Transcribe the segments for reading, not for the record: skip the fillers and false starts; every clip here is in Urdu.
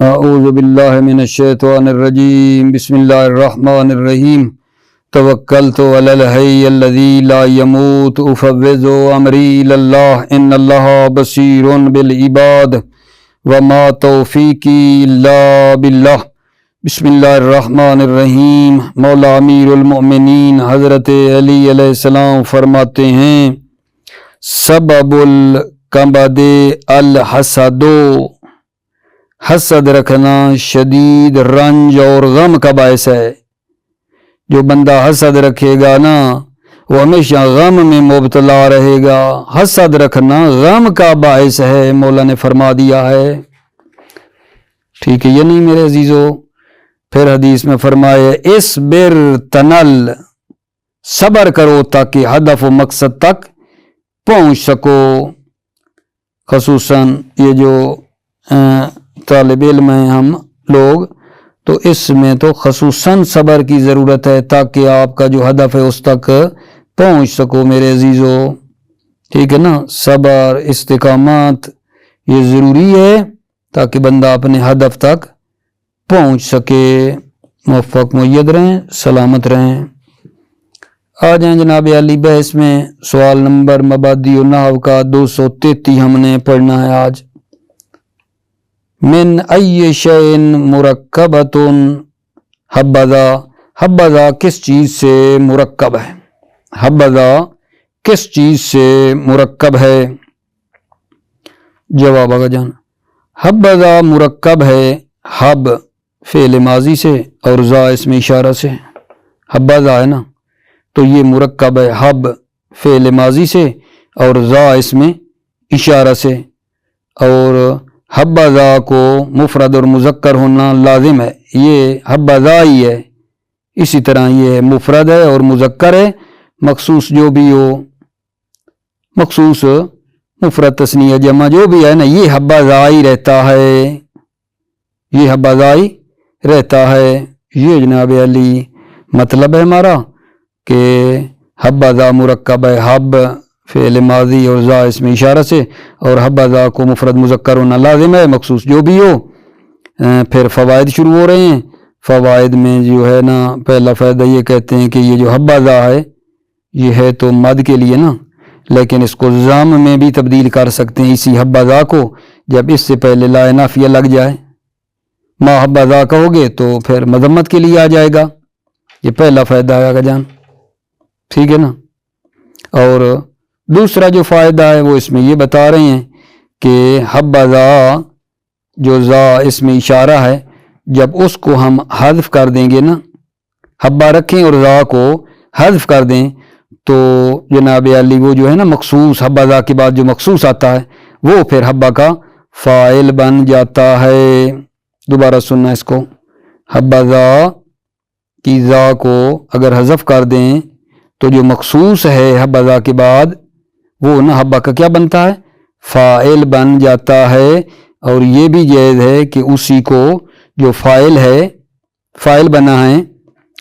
اعوذ باللہ من الشیطان الرجیم بسم اللہ الرحمن الرحیم توکلت علی الحی الذی لا یموت افوض امری اللہ ان اللہ بصیر بالعباد وما توفیقی الا باللہ۔ بسم اللہ الرحمن الرحیم۔ مولا امیر المؤمنین حضرت علی علیہ السلام فرماتے ہیں سبب الکبد الحسد، حسد رکھنا شدید رنج اور غم کا باعث ہے۔ جو بندہ حسد رکھے گا نا وہ ہمیشہ غم میں مبتلا رہے گا۔ حسد رکھنا غم کا باعث ہے، مولا نے فرما دیا ہے۔ ٹھیک ہے یہ نہیں میرے عزیزو؟ پھر حدیث میں فرمایا اصبر تنل، صبر کرو تاکہ ہدف و مقصد تک پہنچ سکو۔ خصوصاً یہ جو طالب علم ہیں ہم لوگ، تو اس میں تو خصوصاً صبر کی ضرورت ہے تاکہ آپ کا جو ہدف ہے اس تک پہنچ سکو میرے عزیزو۔ ٹھیک ہے نا، صبر استقامت یہ ضروری ہے تاکہ بندہ اپنے ہدف تک پہنچ سکے۔ موفق مید رہیں، سلامت رہیں۔ آ جائیں جناب علی بحث میں۔ سوال نمبر مبادی و نحو کا 233 ہم نے پڑھنا ہے آج۔ من ای شیء مرکبۃ حبذا، حبذا کس چیز سے مرکب ہے؟ حبذا کس چیز سے مرکب ہے؟ جواب آگا جان، حبذا مرکب ہے حب فعل ماضی سے اور ذا اسم اشارہ سے۔ حبذا ہے نا تو یہ مرکب ہے حب فعل ماضی سے اور ذا اسم اشارہ سے، اور حبذا کو مفرد اور مذکر ہونا لازم ہے، یہ حبذا ہی ہے۔ اسی طرح یہ مفرد ہے اور مذکر ہے، مخصوص جو بھی ہو، مخصوص مفرد تثنیہ جمع جو بھی ہے نا، یہ حبذا ہی رہتا ہے، یہ حبذا ہی رہتا ہے۔ یہ جناب علی مطلب ہے ہمارا کہ حبذا مرکب ہے حب فعل ماضی اور ذا اسم اشارہ سے، اور حبذا کو مفرد مذکر ہونا لازم ہے، مخصوص جو بھی ہو۔ پھر فوائد شروع ہو رہے ہیں۔ فوائد میں جو ہے نا پہلا فائدہ یہ کہتے ہیں کہ یہ جو حبذا ہے یہ ہے تو مد کے لیے نا، لیکن اس کو ضم میں بھی تبدیل کر سکتے ہیں اسی حبذا کو، جب اس سے پہلے لا نافیہ لگ جائے۔ ما حبذا کہو گے تو پھر مذمت کے لیے آ جائے گا۔ یہ پہلا فائدہ ہے آگا جان، ٹھیک ہے نا۔ اور دوسرا جو فائدہ ہے وہ اس میں یہ بتا رہے ہیں کہ حبذا جو ذا اسم اشارہ ہے، جب اس کو ہم حذف کر دیں گے نا، حبہ رکھیں اور ذا کو حذف کر دیں تو جناب علی وہ جو ہے نا مخصوص، حبذا کے بعد جو مخصوص آتا ہے وہ پھر حبہ کا فاعل بن جاتا ہے۔ دوبارہ سننا اس کو، حبذا کی ذا کو اگر حذف کر دیں تو جو مخصوص ہے حبذا کے بعد وہ نا حبہ کا کیا بنتا ہے؟ فاعل بن جاتا ہے۔ اور یہ بھی جائز ہے کہ اسی کو جو فاعل ہے، فاعل بنا ہے،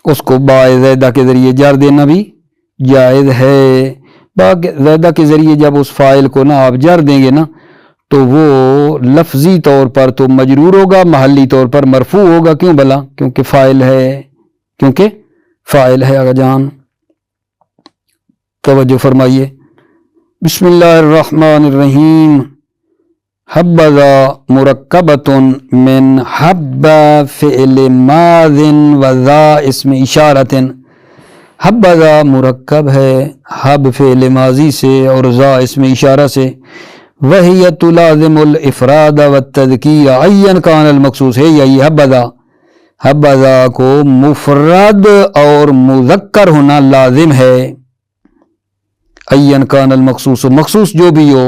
اس کو با زائدہ کے ذریعے جر دینا بھی جائز ہے۔ با زائدہ کے ذریعے جب اس فاعل کو نا آپ جر دیں گے نا تو وہ لفظی طور پر تو مجرور ہوگا، محلی طور پر مرفوع ہوگا۔ کیوں بھلا؟ کیونکہ فاعل ہے، کیونکہ فاعل ہے۔ آگا جان توجہ فرمائیے۔ بسم اللہ الرحمن الرحیم۔ حبذا مرکبۃ من حب فعل ماض و ذا اسم اشارۃ، حبذا مرکب ہے حب فعل ماضی سے اور ذا اسم اشارہ سے، وہی تلازم الافراد والتذکیر عین کان المخصوص ہے۔ یہی حبذا، حبذا کو مفرد اور مذکر ہونا لازم ہے، عین کان المخصوص، مخصوص جو بھی ہو،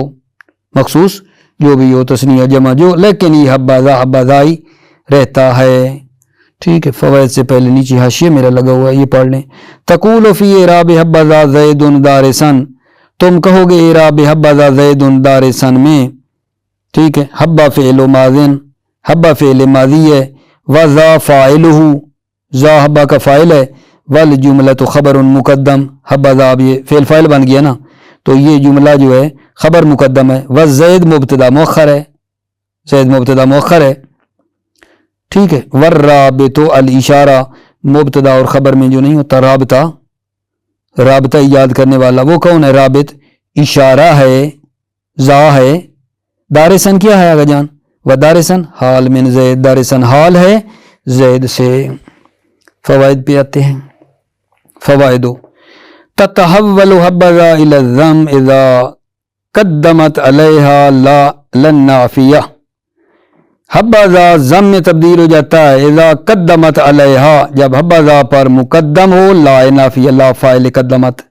مخصوص جو بھی ہو تثنیہ جمع جو، لیکن یہ حبذا حبذا ہی رہتا ہے۔ ٹھیک ہے، فوائد سے پہلے نیچے حاشیہ میرا لگا ہوا ہے، یہ پڑھ لیں۔ تقول فی اعراب حبذا زید دارسن، تم کہو گے اعراب حبذا زید دارسن میں، ٹھیک ہے، حبہ فعل ماضن، حبہ فعل ماضی ہے، وذا فاعلہ، ذا حبہ کا فاعل ہے، والجملۃ خبر مقدم، حبذا اب یہ فعل فاعل بن گیا نا تو یہ جملہ جو ہے خبر مقدم ہے، والزید مبتدا مؤخر ہے، زید مبتدا مؤخر ہے، ٹھیک ہے. والرابط الاشارہ مبتدا اور خبر میں جو نہیں ہوتا رابطہ، رابطہ ایجاد کرنے والا وہ کون ہے؟ رابط. اشارہ ہے، زا ہے. دارسن کیا ہے آگا جان؟ و دارسن حال من زید، دارسن حال ہے زید سے. فوائد پہ آتے ہیں. فوائد: تتحول حبذا الى الذم اذا قدمت علیہا لا للنافیہ. حبذا ضم میں تبدیل ہو جاتا ہے اذا قدمت علیہا، جب حبذا پر مقدم ہو لا نافیہ، لا فاعل قدمت،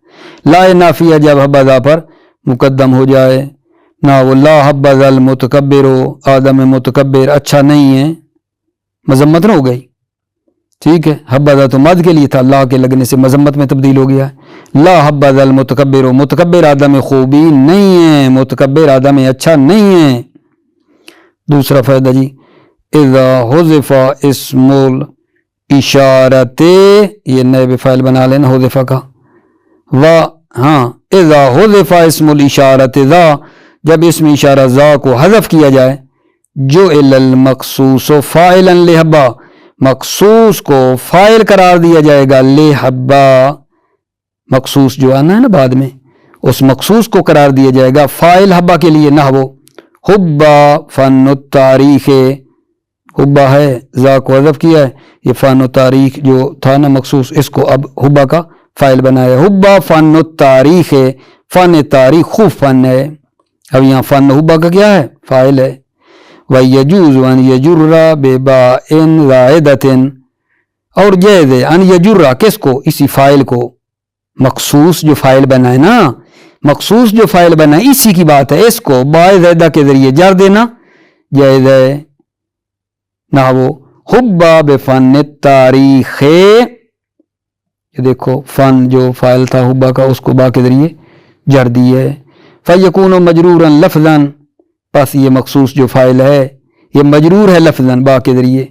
لا نافیہ جب حبذا پر مقدم ہو جائے. نہ وہ لا حبذا المتکبر، آدم متکبر اچھا نہیں ہے، مذمت نہ ہو گئی. ٹھیک ہے. حبذا تو مد کے لیے تھا، لا کے لگنے سے مذمت میں تبدیل ہو گیا. لا حبذا المتکبر، متکبر آدم خوبی نہیں ہے، متکبر آدم اچھا نہیں ہے. دوسرا فائدہ جی، اذا حذف اسم الاشارت، یہ نائب فاعل بنا لینا حذف کا. اذا حذف اسم الاشارت ذا، جب اسم اشارہ ذا کو حذف کیا جائے، جو المخصوص فاعلا لحبا، مخصوص کو فاعل قرار دیا جائے گا لحبا، مخصوص جو آنا ہے نا بعد میں، اس مخصوص کو قرار دیا جائے گا فاعل حبا کے لیے. نحو حبا فن التاریخ، حبا ہے ذا کو حذف کیا ہے، یہ فن التاریخ جو تھا نا مخصوص، اس کو اب حبا کا فاعل بنایا. حبا فن التاریخ، فن تاریخ خوب فن ہے. اب یہاں فن حبا کا کیا ہے؟ فاعل ہے. وَيَجُوزُ أَنْ يَجُرَّ بِبَاءٍ زَائِدَةٍ، اور جائز ہے ان یجرہ، کس کو؟ اسی فاعل کو، مخصوص جو فاعل بنا ہے نا، مخصوص جو فاعل بنا ہے اسی کی بات ہے، اس کو باء زائدہ کے ذریعے جر دینا جائز ہے. نحو حبا بفن التاریخ، یہ دیکھو فن جو فاعل تھا حبا کا، اس کو با کے ذریعے جر دی ہے. فَيَكُونُ مَجْرُورًا لَفْظًا، پس یہ مخصوص جو فاعل ہے یہ مجرور ہے لفظاً با کے ذریعے.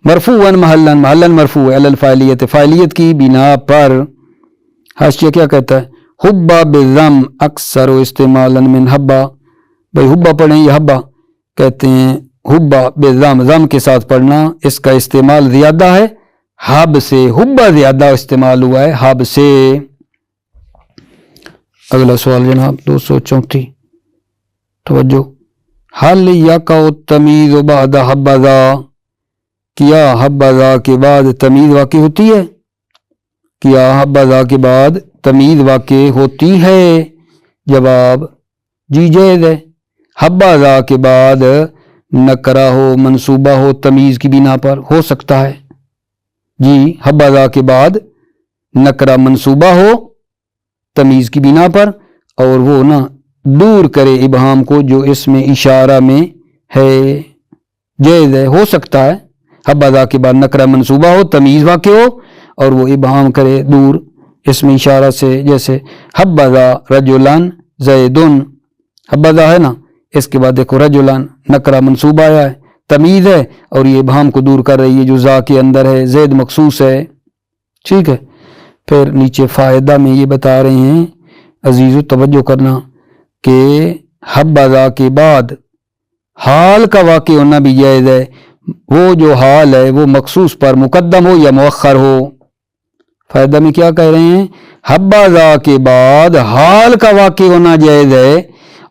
مرفوعاً محلاً، محلاً مرفوع ہے، علی الفاعلیت، فاعلیت کی بنا پر. حاشیہ کیا کہتا ہے؟ حبا بالضم اکثر و استعمالا من حبا، بھائی حبا پڑھیں یا حبا، کہتے ہیں حبا بالضم، ضم کے ساتھ پڑھنا، اس کا استعمال زیادہ ہے حب سے، حبا زیادہ استعمال ہوا ہے حب سے. اگلا سوال جناب 234، توجہ. حل یقع التمیز بعد حبذا، کیا حبذا کے بعد تمیز واقع ہوتی ہے؟ کیا حبذا کے بعد تمیز واقع ہوتی ہے؟ جواب جی جائز ہے. حبذا کے بعد نکرہ ہو، منصوبہ ہو، تمیز کی بنا پر ہو سکتا ہے. جی حبذا کے بعد نکرہ منصوبہ ہو تمیز کی بنا پر، اور وہ نا دور کرے ابہام کو جو اس میں اشارہ میں ہے، جائز ہے، ہو سکتا ہے. حبذا کے بعد نکرہ منصوبہ ہو، تمیز واقع ہو، اور وہ ابہام کرے دور اس میں اشارہ سے، جیسے حبذا رجلان زیدن، حبذا ہے نا، اس کے بعد دیکھو رجلان نکرہ منصوبہ آیا ہے، تمیز ہے، اور یہ ابہام کو دور کر رہی ہے جو ذا کے اندر ہے، زید مخصوص ہے. ٹھیک ہے. پھر نیچے فائدہ میں یہ بتا رہے ہیں عزیزو توجہ کرنا کہ حبذا کے بعد حال کا واقع ہونا بھی جائز ہے، وہ جو حال ہے وہ مخصوص پر مقدم ہو یا مؤخر ہو. فائدہ میں کیا کہہ رہے ہیں؟ حبذا کے بعد حال کا واقع ہونا جائز ہے،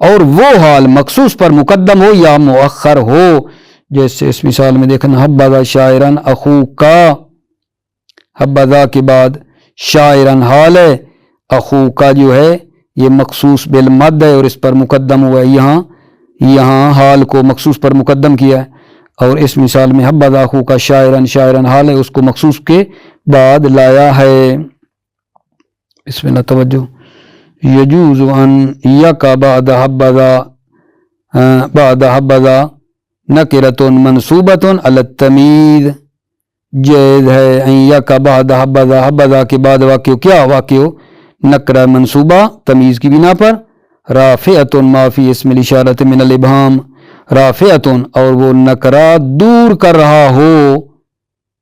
اور وہ حال مخصوص پر مقدم ہو یا مؤخر ہو. جیسے اس مثال میں دیکھنا، حبذا شاعرن اخوکا، حبذا کے بعد شاعرن حال ہے، اخوکا جو ہے یہ مخصوص بالمد ہے اور اس پر مقدم ہوا ہے، یہاں حال کو مخصوص پر مقدم کیا ہے. اور اس مثال میں حبذا اخوکا شاعرن، شاعرن حال ہے، اس کو مخصوص کے بعد لایا ہے. بسم اللہ توجہ. یجوز ان یقع بعد حبذا نکرۃ منصوبۃ علی التمیز، جائز ہے ان یقع بعد حبذا، حبذا کے بعد واقع کیا واقع ہو؟ نکرہ منصوبہ تمیز کی بنا پر، رافعۃ ما فی اسم الاشارۃ من الابہام، رافعۃ اور وہ نکرہ دور کر رہا ہو،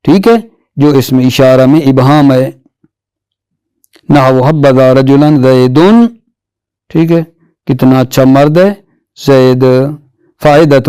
ٹھیک ہے، جو اس میں اشارہ میں ابہام ہے. نحو حبذا رجلا زید، ٹھیک ہے، کتنا اچھا مرد ہے زید. فائدۃ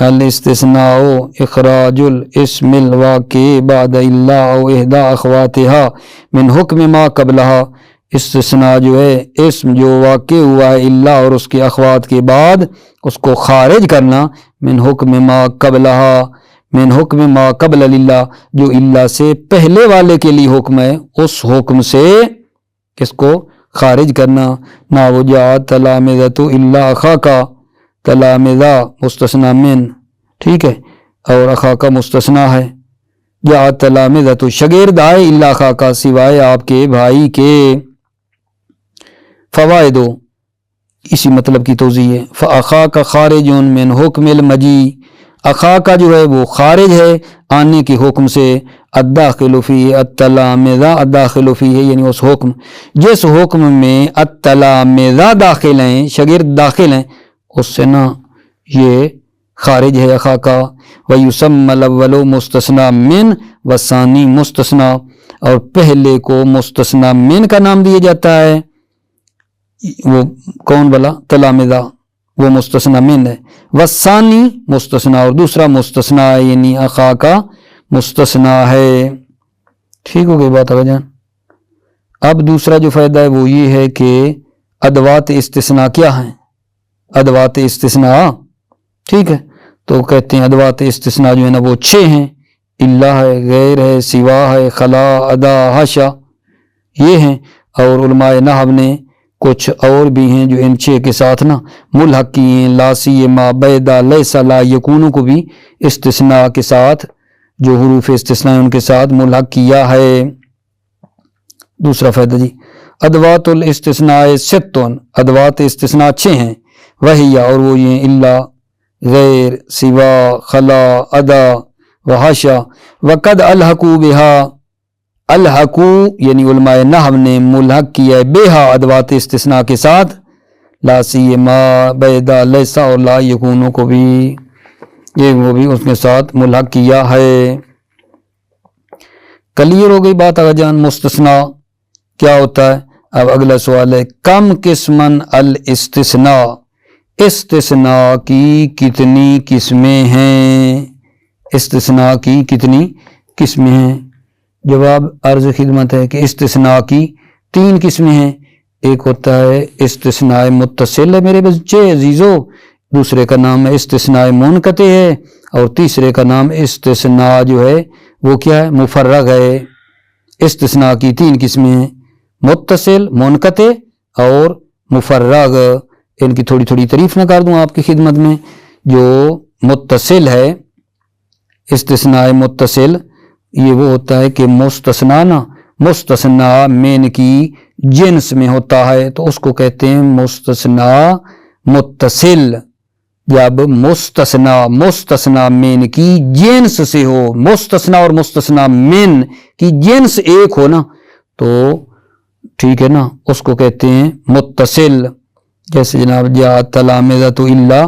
الاستثناء اخراج الاسم الواقع بعد الا او احدى اخواتها من حکم ما قبلها، استثناء جو ہے اسم جو واقع ہوا ہے الا اور اس کے اخوات کے بعد اس کو خارج کرنا، من حکم ما قبلها، من حکم ما قبل الا، جو الا سے پہلے والے کے لیے حکم ہے اس حکم سے اس کو خارج کرنا۔ نا وجاءت تلامذۃ الا اخاک، تلامذہ مستثنی من، ٹھیک ہے، اور اخاک مستثنی ہے۔ جاءت تلامذۃ شاگرد آئے الا اخاک سوائے آپ کے بھائی کے۔ فوائد اسی مطلب کی توضیح ہے۔ فاخاک خارج من حکم المجیء، اخاک جو ہے وہ خارج ہے آنے کے حکم سے، الداخل فیہ التلامذہ الداخل فیہ، یعنی اس حکم جس حکم میں التلامذہ داخل ہیں، شاگرد داخل ہیں، اس سے نا یہ خارج ہے اخاکا۔ ویسمی الاول مستثنی من والثانی مستثنی، اور پہلے کو مستثنی من کا نام دیا جاتا ہے، وہ کون بلا؟ تلامذہ، وہ مستثنی من ہے۔ والثانی مستثنی، اور دوسرا مستثنی ہے، یعنی اخاکا مستثنی ہے۔ ٹھیک ہو گئی بات آگے جان۔ اب دوسرا جو فائدہ ہے وہ یہ ہے کہ ادوات استثناء کیا ہیں؟ ادوات استثناء، ٹھیک ہے، تو کہتے ہیں ادوات استثناء جو ہے نا وہ 6 ہیں، الا ہے، غیر ہے، سوا ہے، خلا، ادا، حاشا، یہ ہیں۔ اور علماء نحو نے کچھ اور بھی ہیں جو ان 6 کے ساتھ نا ملحق کیے ہیں، لا سیما، بیدا، لیسا، لا یکونوں کو بھی استثناء کے ساتھ، جو حروف استثناء ان کے ساتھ ملحق کیا ہے۔ دوسرا فائدہ جی، ادوات الاستثناء 6، ادوات استثناء 6 ہیں، وہی، اور وہ یہ الا، غیر، سوا، خلا، ادا و حاشا۔ وقد الحقوا بہا، الحقو یعنی علماء نحو نے ملحق کیا ہے بہا ادوات استثناء کے ساتھ، لا سیما، بیدا، لیسا اور لا یکونوں کو بھی، یہ وہ بھی اس کے ساتھ ملحق کیا ہے۔ کلیئر ہو گئی بات آگا جان۔ مستثنیٰ کیا ہوتا ہے؟ اب اگلا سوال ہے، کم قسمن الاستثناء، استثناء کی کتنی قسمیں ہیں؟ استثناء کی کتنی قسمیں ہیں؟ جواب عرض خدمت ہے کہ استثناء کی 3 قسمیں ہیں۔ ایک ہوتا ہے استثناء متصل ہے میرے بچے عزیزو، دوسرے کا نام ہے استثناء منقطع ہے، اور تیسرے کا نام استثناء جو ہے وہ کیا ہے؟ مفرغ ہے۔ استثناء کی 3 قسمیں ہیں، متصل، منقطع اور مفرغ۔ ان کی تھوڑی تھوڑی تعریف نہ کر دوں آپ کی خدمت میں۔ جو متصل ہے، استثناء متصل، یہ وہ ہوتا ہے کہ مستثنیٰ نا مستثنیٰ من کی جنس میں ہوتا ہے، تو اس کو کہتے ہیں مستثنیٰ متصل۔ جب مستثنیٰ من کی جنس سے ہو، مستثنیٰ اور مستثنیٰ من کی جنس ایک ہو نا، تو ٹھیک ہے نا، اس کو کہتے ہیں متصل۔ جیسے جناب جا تلامذۃ الا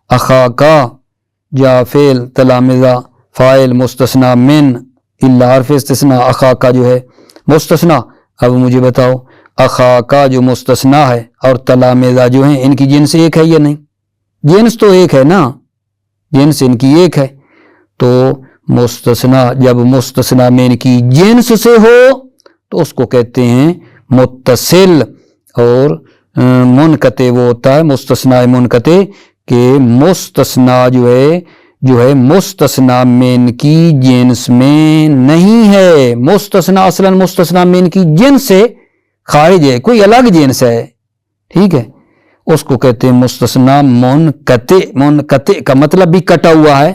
اخاکا، جا فعل، تلامذہ فاعل، مستثنیٰ من، الا حرف استثناء، اخاکا جو ہے مستثنیٰ۔ اب مجھے بتاؤ اخاکا جو مستثنیٰ ہے اور تلامذہ جو ہیں ان کی جنس ایک ہے یا نہیں؟ جنس تو ایک ہے نا، جنس ان کی ایک ہے۔ تو مستثنیٰ جب مستثنیٰ من کی جنس سے ہو تو اس کو کہتے ہیں متصل، اور منقطع وہ ہوتا ہے مستثنیٰ منقطع کہ مستثنیٰ جو ہے مستثنیٰ من کی جنس میں نہیں ہے، مستثنیٰ اصلاً مستثنیٰ من کی جنس سے خارج ہے، کوئی الگ جنس ہے، ٹھیک ہے، اس کو کہتے ہیں مستثنیٰ منقطع۔ منقطع کا مطلب بھی کٹا ہوا ہے،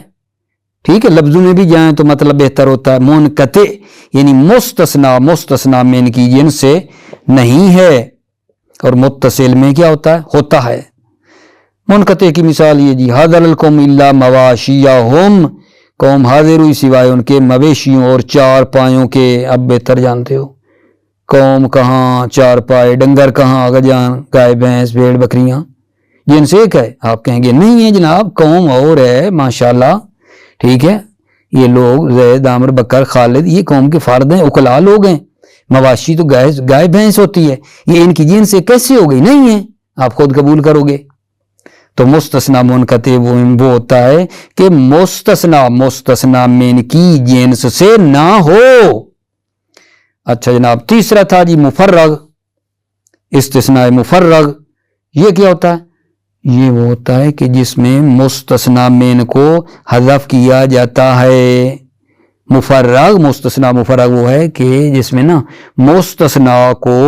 ٹھیک ہے، لفظوں میں بھی جائیں تو مطلب بہتر ہوتا ہے۔ منقطع یعنی مستثنیٰ من کی جنس سے نہیں ہے، اور متصل میں کیا ہوتا ہے منقطع کی مثال یہ جی، حاضر القوم الا مواشیہم، قوم حاضر ہوئی سوائے ان کے مویشیوں اور 4 پایوں کے۔ اب بہتر جانتے ہو قوم کہاں، 4 پائے، ڈنگر کہاں، آگا جان، گائے بھینس بھیڑ بکریاں، جنس ایک ہے؟ آپ کہیں گے نہیں ہے جناب، قوم اور ہے، ماشاءاللہ، ٹھیک ہے، یہ لوگ زید، عامر، بکر، خالد، یہ قوم کے فرد ہیں، اکلا لوگ ہیں۔ مواشی تو گائے بھینس ہوتی ہے، یہ ان کی جنس سے کیسے ہو گئی؟ نہیں ہے، آپ خود قبول کرو گے۔ تو مستثنا منقطع وہ ہوتا ہے کہ مستثنا من کی جنس سے نہ ہو۔ اچھا جناب، تیسرا تھا جی مفرغ، استثناء مفرغ۔ یہ کیا ہوتا ہے؟ یہ وہ ہوتا ہے کہ جس میں مستثنا من کو حذف کیا جاتا ہے۔ مفرغ، مستثنا مفرغ وہ ہے کہ جس میں نا مستثنا کو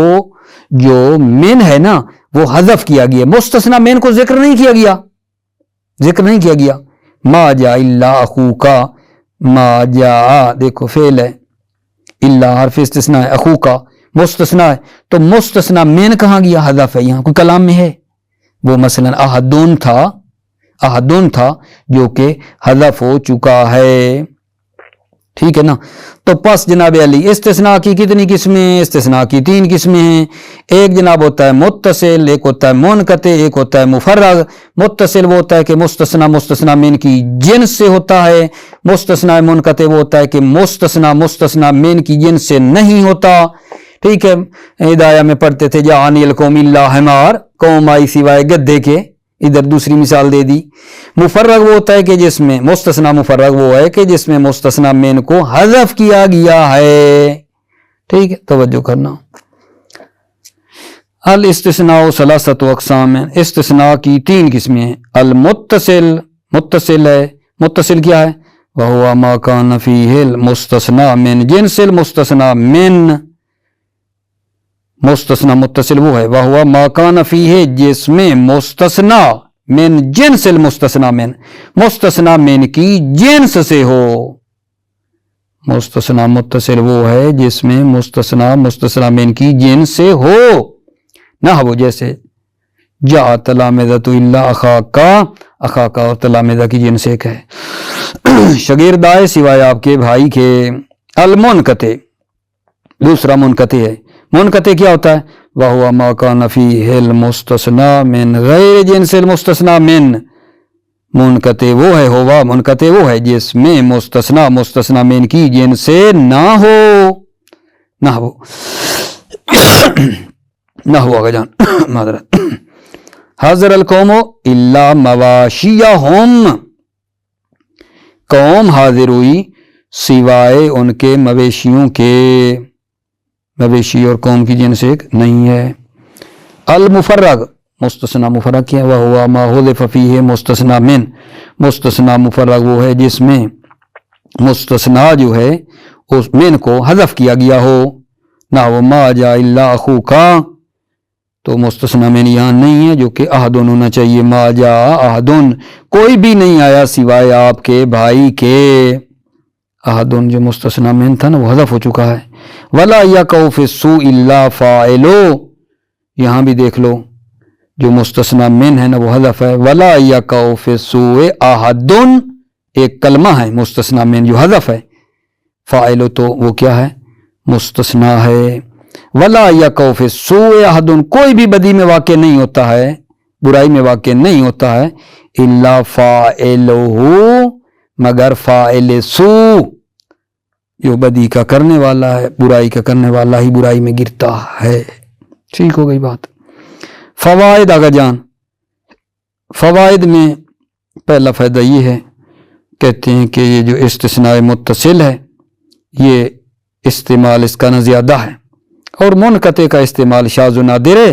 جو من ہے نا وہ حذف کیا گیا، مستثنا من کو ذکر نہیں کیا گیا۔ ما جاء الا اخوکا، ما جاء دیکھو فعل ہے، الا حرف استثناء ہے، اخوکا مستثنا ہے، تو مستثنا من کہاں گیا؟ حذف ہے، یہاں کوئی کلام میں ہے؟ وہ مثلا احدن تھا جو کہ حذف ہو چکا ہے، ٹھیک ہے نا۔ تو پس جناب علی استثناء کی کتنی قسمیں؟ استثناء کی 3 قسمیں ہیں۔ ایک جناب ہوتا ہے متصل، ایک ہوتا ہے منقطع، ایک ہوتا ہے مفرغ۔ متصل وہ ہوتا ہے کہ مستثنا من کی جنس سے ہوتا ہے۔ مستثنا منقطع وہ ہوتا ہے کہ مستثنا من کی جنس سے نہیں ہوتا، ٹھیک ہے۔ ہدایہ میں پڑھتے تھے جاءنی القوم الا حمار، قوم آئی سوائے گدھے کے، ادھر دوسری مثال دے دی۔ مفرغ وہ ہوتا ہے کہ جس میں مستثنا مفرغ وہ ہے کہ جس میں مستثنا من کو حذف کیا گیا ہے، ٹھیک ہے، توجہ کرنا۔ الاستثناء ثلاثۃ اقسام، استثناء کی 3 قسمیں ہیں۔ المتصل، متصل ہے، متصل کیا ہے؟ وہو ما کان فیہ المستثنى من جنس المستثنى من، مستثنا متصل وہ ہے وہو ما کان فیہ جس میں مستثنا من جنس المستثنى من، مستثنا من کی جنس سے ہو۔ مستثنا متصل وہ ہے جس میں مستثنا من کی جنس سے ہو، نہ وہ جیسے جاء تلامذۃ الا اخاکا اور تلامذہ کی جنس ایک ہے، شاگرد آئے سوائے آپ کے بھائی کے۔ المنقطع، دوسرا منقطع ہے۔ منقطع کیا ہوتا ہے؟ وَهُوَ مَا كَانَ فِيهِ الْمُسْتَثْنَى مِنْ غَيْرِ جِنْسِ الْمُسْتَثْنَى مِنْ، منقطع وہ ہے، منقطع وہ ہے جس میں مستثنا من کی جنس سے نہ ہو آگا جان معذرت۔ حضر القوم الا مواشیہم، قوم حاضر ہوئی سوائے ان کے مویشیوں کے، مویشی اور قوم کی جنس ایک نہیں ہے۔ المفرغ، مستثنا مفرغ کیا؟ وہو ما حذف فیہ مستثنا من، مستثنا مفرغ وہ ہے جس میں مستثنا جو ہے اس من کو حذف کیا گیا ہو، نہ وہ ما جاء الا اخوکا، تو مستثنا من یہاں نہیں ہے جو کہ احدن ہونا چاہیے۔ ما جاء احدن، کوئی بھی نہیں آیا سوائے آپ کے بھائی کے۔ احدن جو مستثنا من تھا نا وہ حذف ہو چکا ہے۔ ولا یقع فی السوء الا فاعل، یہاں بھی دیکھ لو جو مستثنا من ہے نا وہ حذف ہے۔ ولا یقع فی السوء احدن ایک کلمہ ہے مستثنا من جو حذف ہے، فاعل تو وہ کیا ہے؟ مستثنا ہے۔ ولا یقع فی السوء احدن، کوئی بھی بدی میں واقع نہیں ہوتا ہے، برائی میں واقع نہیں ہوتا ہے، الا فاعلہ، مگر فاعل سوء جو بدی کا کرنے والا ہے، برائی کا کرنے والا ہی برائی میں گرتا ہے۔ ٹھیک ہو گئی بات۔ فوائد آگا جان، فوائد میں پہلا فائدہ یہ ہے، کہتے ہیں کہ یہ جو استثناء متصل ہے یہ استعمال اس کا نہ زیادہ ہے، اور منقطع کا استعمال شاذ و نادر ہے،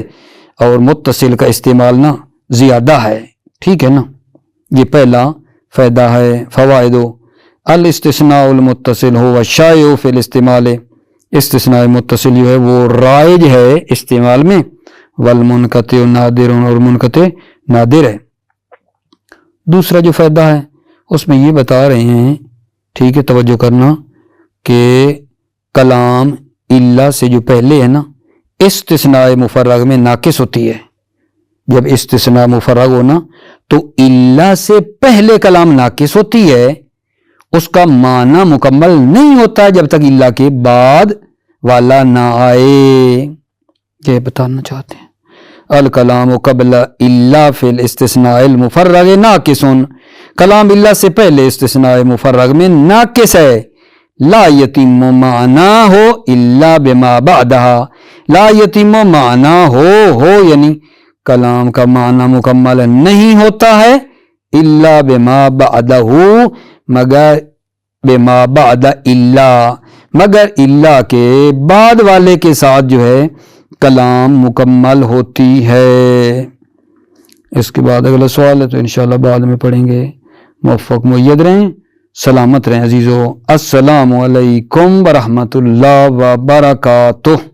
اور متصل کا استعمال نہ زیادہ ہے، ٹھیک ہے نا۔ یہ پہلا فائدہ ہے۔ فوائد الاستثناء المتصل هو الشائع فی الاستعمال، استثناء متصل جو ہے وہ رائج ہے استعمال میں، والمنقطع نادر، اور منقطع نادر ہے۔ دوسرا جو فائدہ ہے اس میں یہ بتا رہے ہیں، ٹھیک ہے توجہ کرنا، کہ کلام الا سے جو پہلے ہے نا استثناء مفرغ میں ناقص ہوتی ہے۔ جب استثناء مفرغ ہونا تو الا سے پہلے کلام ناقص ہوتی ہے، اس کا معنی مکمل نہیں ہوتا جب تک الا کے بعد والا نہ آئے، یہ بتانا چاہتے ہیں۔ الکلام قبل الا فی الاستثناء المفرغ ناقص، کلام الا سے پہلے استثناء مفرغ میں ناقص ہے۔ لا یتم معنی الا بما بعدها، لا یتم معنی ہو یعنی کلام کا معنی مکمل نہیں ہوتا ہے الا بما بعدہ مگر بما بعد الا مگر الا کے بعد والے کے ساتھ جو ہے کلام مکمل ہوتی ہے۔ اس کے بعد اگلا سوال ہے تو انشاءاللہ بعد میں پڑھیں گے۔ موفق مؤید رہیں، سلامت رہیں عزیزو، السلام علیکم ورحمۃ اللہ وبرکاتہ۔